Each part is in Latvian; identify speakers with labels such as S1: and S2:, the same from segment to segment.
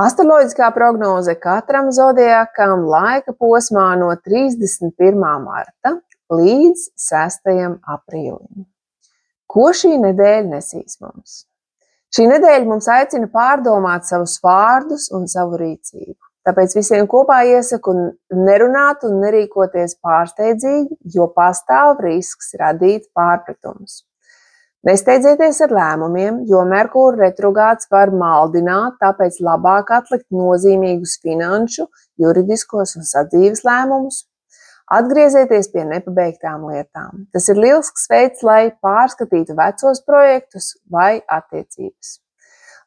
S1: Astroloģiskā prognoze katram zodiakam laika posmā no 31. marta līdz 6. aprīlim. Ko šī nedēļa nesīs mums? Šī nedēļa mums aicina pārdomāt savus vārdus un savu rīcību. Tāpēc visiem kopā iesaku nerunāt un nerīkoties pārsteidzīgi, jo pastāv risks radīt pārpratumus. Nesteidzieties ar lēmumiem, jo Merkūra retrogrāds var maldināt, tāpēc labāk atlikt nozīmīgus finanšu, juridiskos un sadzīves lēmumus. Atgriezieties pie nepabeigtām lietām. Tas ir lielisks veids, lai pārskatītu vecos projektus vai attiecības.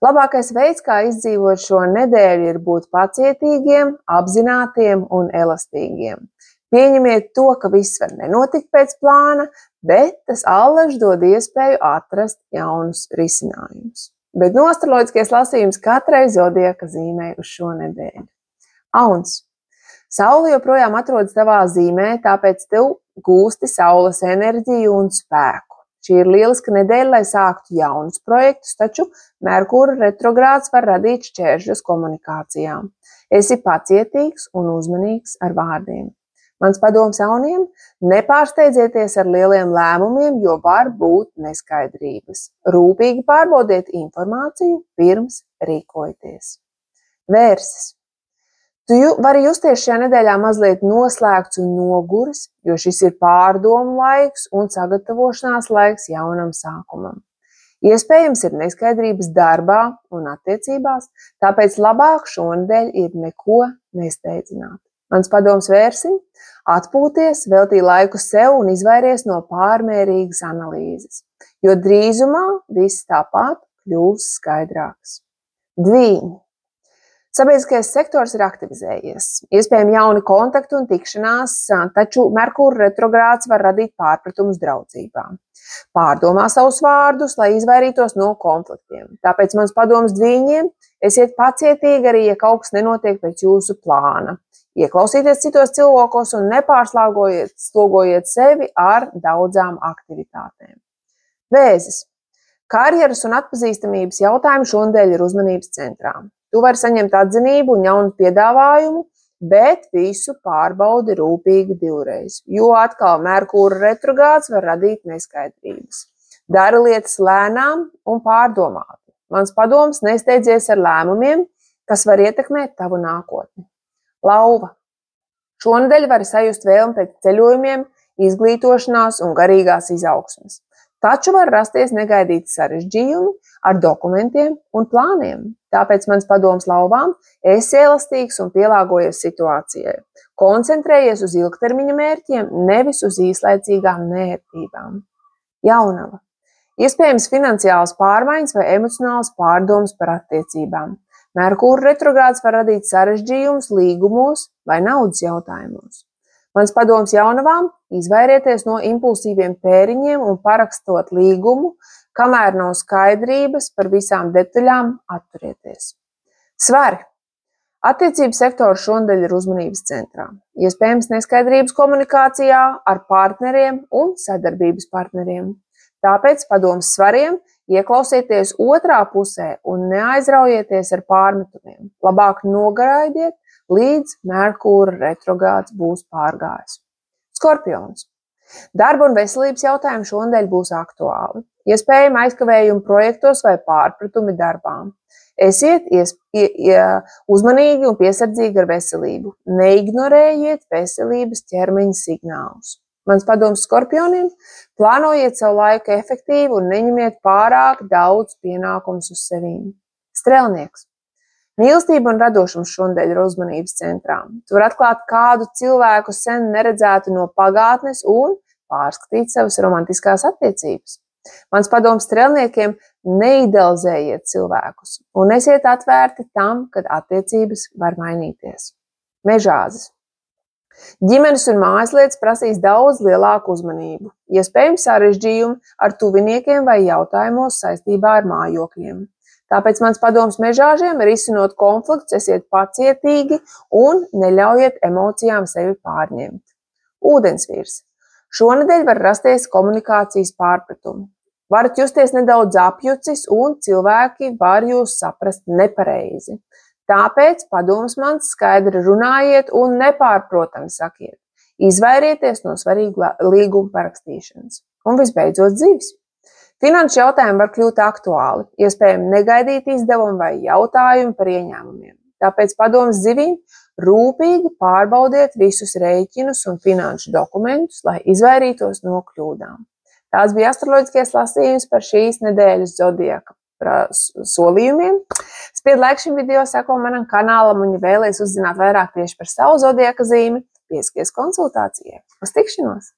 S1: Labākais veids, kā izdzīvot šo nedēļu, ir būt pacietīgiem, apzinātiem un elastīgiem. Pieņemiet to, ka viss var nenotikt pēc plāna, bet tas allaž dod iespēju atrast jaunus risinājumus. Bet astroloģiskais lasījums katrai zodiaka zīmē uz šo nedēļu. Auns. Saule joprojām atrodas tavā zīmē, tāpēc tev gūsti saules enerģiju un spēku. Šī ir lieliska nedēļa, lai sāktu jaunus projektus, taču Merkūra retrogrāds var radīt šķēršļus komunikācijām. Esi pacietīgs un uzmanīgs ar vārdiem. Mans padoms jauniem – nepārsteidzieties ar lieliem lēmumiem, jo var būt neskaidrības. Rūpīgi pārbaudiet informāciju pirms rīkojieties. Vērsis. Tu vari justies šajā nedēļā mazliet noslēgts un noguris, jo šis ir pārdomu laiks un sagatavošanās laiks jaunam sākumam. Iespējams ir neskaidrības darbā un attiecībās, tāpēc labāk šonedēļ ir neko nesteidzināt. Mans padoms vērsim – atpūties, veltī laiku sev un izvairies no pārmērīgas analīzes, jo drīzumā viss tāpat kļūs skaidrāks. Dvīņi. Sabiedriskais sektors ir aktivizējies. Iespējami jauni kontakti un tikšanās, taču Merkūra retrogrāds var radīt pārpratumus draudzībā. Pārdomā savus vārdus, lai izvairītos no konfliktiem. Tāpēc mans padoms dvīņiem – esiet pacietīgi arī, ja kaut kas nenotiek pēc jūsu plāna. Ieklausieties citos cilvēkos un nepārslogojiet sevi ar daudzām aktivitātēm. Vēzis. Karjeras un atpazīstamības jautājumi šonedēļ ir uzmanības centrā. Tu vari saņemt atzinību un jaunu piedāvājumu, bet visu pārbaudi rūpīgi divreiz, jo atkal Merkūra retrogrāds var radīt neskaidrības. Dari lietas lēnām un pārdomāti. Mans padoms – nesteidzies ar lēmumiem, kas var ietekmēt tavu nākotni. Lauva. Šonedēļ vari sajust vēlmi pēc ceļojumiem, izglītošanās un garīgās izaugsmes. Taču var rasties negaidīti sarežģījumi ar dokumentiem un plāniem. Tāpēc mans padoms lauvām – esi elastīgs un pielāgojies situācijai. Koncentrējies uz ilgtermiņa mērķiem, nevis uz īslaicīgām nērtībām. Jaunava. Iespējams finansiālas pārmaiņas vai emocionālas pārdomas par attiecībām. Merkūra retrogrāds var radīt sarežģījumus līgumos vai naudas jautājumos. Mans padoms jaunavām – izvairieties no impulsīviem tēriņiem un parakstot līgumu, kamēr nav skaidrības par visām detaļām, atturieties. Svari. Attiecības sektors šonedēļ ir uzmanības centrā. Iespējams neskaidrības komunikācijā ar partneriem un sadarbības partneriem. Tāpēc padoms svariem ieklausieties otrā pusē un neaizraujieties ar pārmetumiem. Labāk nogaraidiet, līdz Merkūra retrogrāds būs pārgājis. Skorpions. Darba un veselības jautājumi šonedēļ būs aktuāli. Iespējami aizkavējumi projektos vai pārpratumi darbām. Esiet uzmanīgi un piesardzīgi ar veselību. Neignorējiet veselības ķermeņa signālus. Mans padoms skorpioniem – plānojiet savu laiku efektīvi un neņemiet pārāk daudz pienākumus uz sevīm. Strelnieks. Mīlestība un radošums šonedēļ ir uzmanības centrā. Tu vari atklāt kādu cilvēku sen neredzētu no pagātnes un pārskatīt savas romantiskās attiecības. Mans padoms strelniekiem – neidealizējiet cilvēkus un esiet atvērti tam, kad attiecības var mainīties. Mežāzes. Ģimenes un mājaslietas prasīs daudz lielāku uzmanību, iespējams sarežģījumi ar tuviniekiem vai jautājumos saistībā ar mājokļiem. Tāpēc mans padoms mežāžiem ir izsinot konflikts, esiet pacietīgi un neļaujiet emocijām sevi pārņemt. Ūdensvīrs. Šonedēļ var rasties komunikācijas pārpratumi. Varat justies nedaudz apjucis un cilvēki var jūs saprast nepareizi. Tāpēc padoms mans skaidri runājiet un nepārprotami sakiet. Izvairieties no svarīgu līgumu parakstīšanas. Un visbeidzot dzīves. Finanšu jautājumi var kļūt aktuāli, iespējami negaidīt izdevumi vai jautājumi par ieņēmumiem. Tāpēc padomas dzivīm rūpīgi pārbaudiet visus rēķinus un finanšu dokumentus, lai izvairītos no kļūdām. Tās bija astroloģiskais lasījums par šīs nedēļas zodiaka solījumiem. Spied like šim video, seko manam kanālam un, ja vēlies uzzināt vairāk tieši par savu zodiaka zīmi, piesakies konsultācijai. Uz tikšanos!